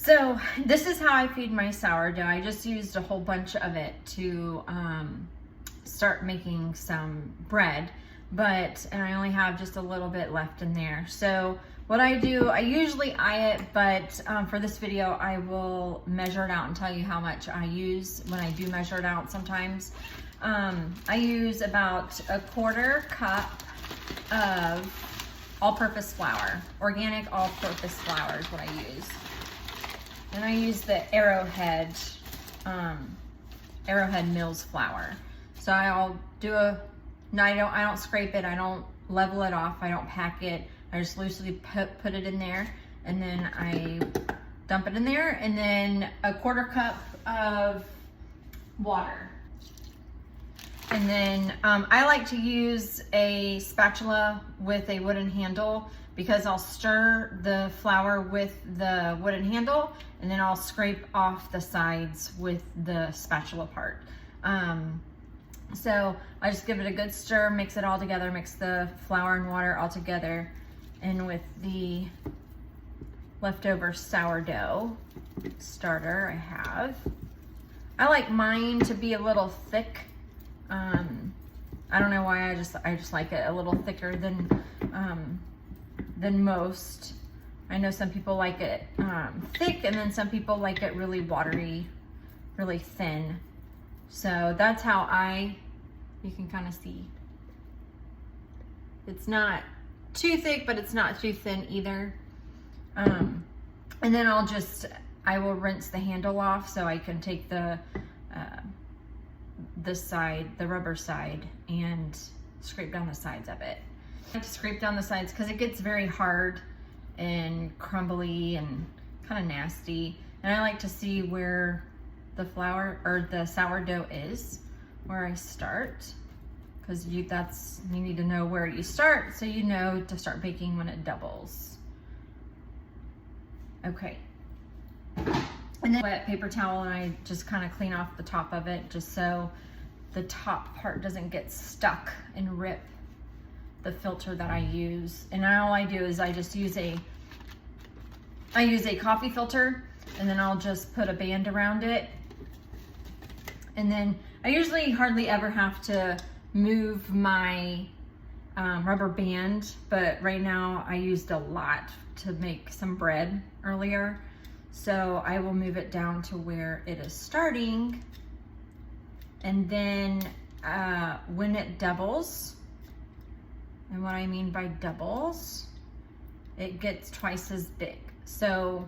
So this is how I feed my sourdough. I just used a whole bunch of it to start making some bread, and I only have just a little bit left in there. So what I do, I usually eye it, but for this video, I will measure it out and tell you how much I use when I do measure it out sometimes. I use about a 1/4 cup of all-purpose flour. Organic all-purpose flour is what I use. And I use the Arrowhead Mills flour. So I'll do I don't scrape it, I don't level it off, I don't pack it. I just loosely put it in there, and then I dump it in there, and then a 1/4 cup of water. And then I like to use a spatula with a wooden handle because I'll stir the flour with the wooden handle, and then I'll scrape off the sides with the spatula part. So I just give it a good stir, mix it all together, mix the flour and water all together. And with the leftover sourdough starter I like mine to be a little thick. I don't know why, I just like it a little thicker than most. I know some people like it thick, and then some people like it really watery, really thin. So that's how you can kind of see. It's not too thick, but it's not too thin either. And then I will rinse the handle off so I can take the rubber side, and scrape down the sides of it. I like to scrape down the sides because it gets very hard and crumbly and kind of nasty. And I like to see where the flour or the sourdough is, where I start, because you need to know where you start so you know to start baking when it doubles. Okay. And then wet paper towel, and I just kind of clean off the top of it just so the top part doesn't get stuck and rip the filter that I use. And all I do is I use a coffee filter, and then I'll just put a band around it. And then I usually hardly ever have to move my rubber band, but right now I used a lot to make some bread earlier. So I will move it down to where it is starting. And then when it doubles, and what I mean by doubles, it gets twice as big. So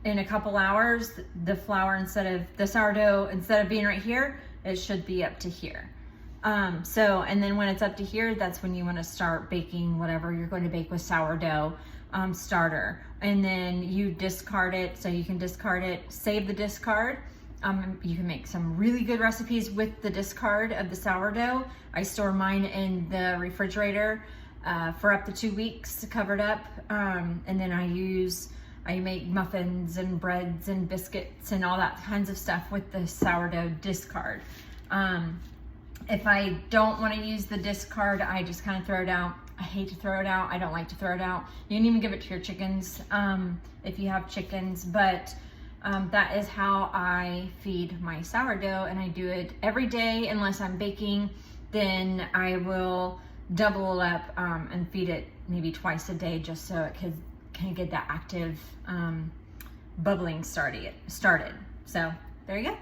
in a couple hours, the sourdough, instead of being right here, it should be up to here. And then when it's up to here, that's when you want to start baking whatever you're going to bake with sourdough starter. And then you discard it, so you can discard it, save the discard. You can make some really good recipes with the discard of the sourdough. I store mine in the refrigerator for up to 2 weeks, covered up. And then I make muffins and breads and biscuits and all that kinds of stuff with the sourdough discard. If I don't want to use the discard, I just kind of throw it out. I hate to throw it out. I don't like to throw it out. You can even give it to your chickens if you have chickens, but that is how I feed my sourdough, and I do it every day. Unless I'm baking, then I will double it up and feed it maybe twice a day, just so it can get that active bubbling started. So there you go.